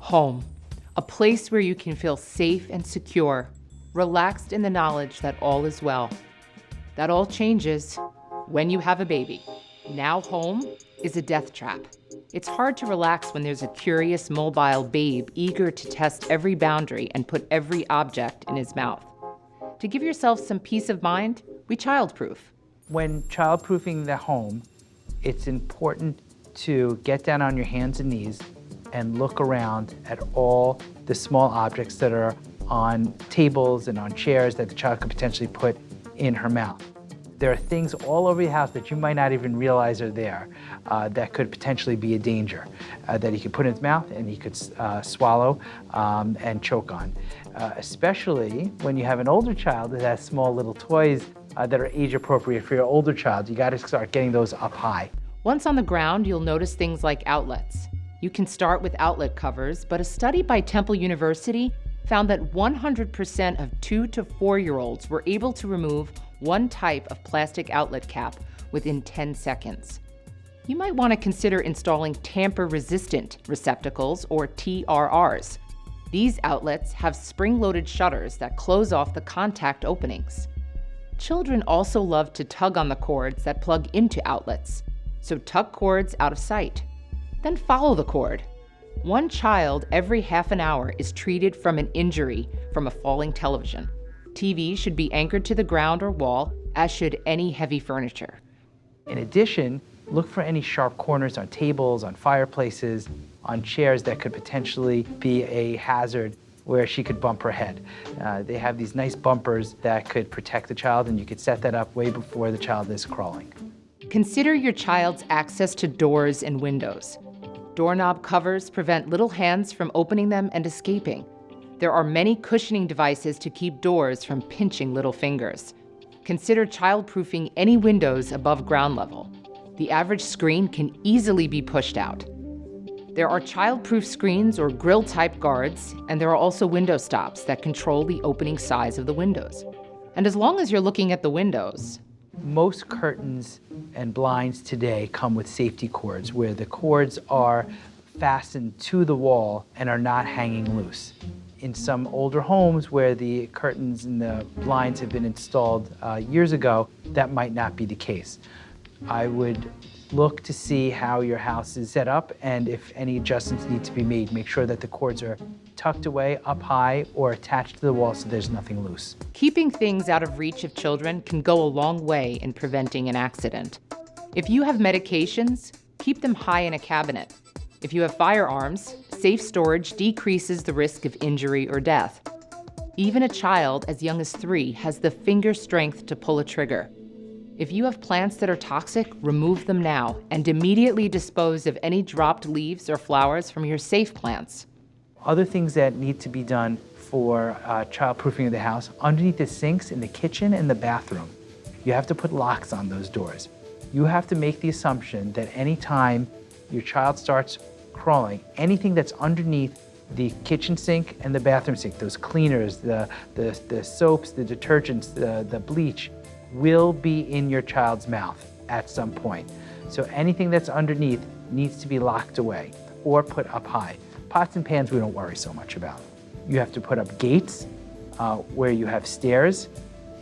Home, a place where you can feel safe and secure, relaxed in the knowledge that all is well. That all changes when you have a baby. Now home is a death trap. It's hard to relax when there's a curious, mobile babe eager to test every boundary and put every object in his mouth. To give yourself some peace of mind, we childproof. When childproofing the home, it's important to get down on your hands and knees and look around at all the small objects that are on tables and on chairs that the child could potentially put in her mouth. There are things all over your house that you might not even realize are there that could potentially be a danger, that he could put in his mouth and he could swallow and choke on. Especially when you have an older child that has small little toys that are age appropriate for your older child. You gotta start getting those up high. Once on the ground, you'll notice things like outlets. You can start with outlet covers, but a study by Temple University found that 100% of 2 to 4-year-olds were able to remove one type of plastic outlet cap within 10 seconds. You might want to consider installing tamper-resistant receptacles, or TRRs. These outlets have spring-loaded shutters that close off the contact openings. Children also love to tug on the cords that plug into outlets, so tuck cords out of sight. Then follow the cord. One child every half an hour is treated from an injury from a falling television. TV should be anchored to the ground or wall, as should any heavy furniture. In addition, look for any sharp corners on tables, on fireplaces, on chairs that could potentially be a hazard where she could bump her head. They have these nice bumpers that could protect the child, and you could set that up way before the child is crawling. Consider your child's access to doors and windows. Doorknob covers prevent little hands from opening them and escaping. There are many cushioning devices to keep doors from pinching little fingers. Consider childproofing any windows above ground level. The average screen can easily be pushed out. There are childproof screens or grill-type guards, and there are also window stops that control the opening size of the windows. And as long as you're looking at the windows, most curtains and blinds today come with safety cords, where the cords are fastened to the wall and are not hanging loose. In some older homes where the curtains and the blinds have been installed years ago, that might not be the case. I would look to see how your house is set up, and if any adjustments need to be made, make sure that the cords are tucked away up high or attached to the wall so there's nothing loose. Keeping things out of reach of children can go a long way in preventing an accident. If you have medications, keep them high in a cabinet. If you have firearms, safe storage decreases the risk of injury or death. Even a child as young as 3 has the finger strength to pull a trigger. If you have plants that are toxic, remove them now and immediately dispose of any dropped leaves or flowers from your safe plants. Other things that need to be done for childproofing of the house: underneath the sinks in the kitchen and the bathroom, you have to put locks on those doors. You have to make the assumption that anytime your child starts crawling, anything that's underneath the kitchen sink and the bathroom sink, those cleaners, the soaps, the detergents, the bleach, will be in your child's mouth at some point. So anything that's underneath needs to be locked away or put up high. Pots and pans we don't worry so much about. You have to put up gates where you have stairs,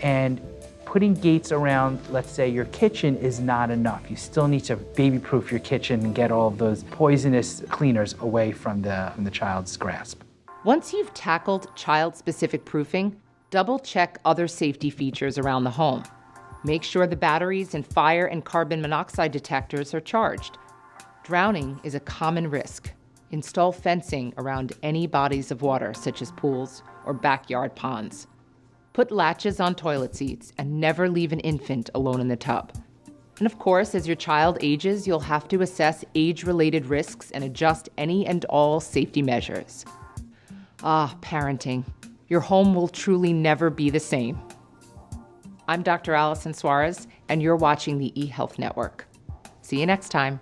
and putting gates around, let's say, your kitchen is not enough. You still need to baby-proof your kitchen and get all of those poisonous cleaners away from the child's grasp. Once you've tackled child-specific proofing, double-check other safety features around the home. Make sure the batteries and fire and carbon monoxide detectors are charged. Drowning is a common risk. Install fencing around any bodies of water, such as pools or backyard ponds. Put latches on toilet seats and never leave an infant alone in the tub. And of course, as your child ages, you'll have to assess age-related risks and adjust any and all safety measures. Parenting. Your home will truly never be the same. I'm Dr. Allison Suarez, and you're watching the eHealth Network. See you next time.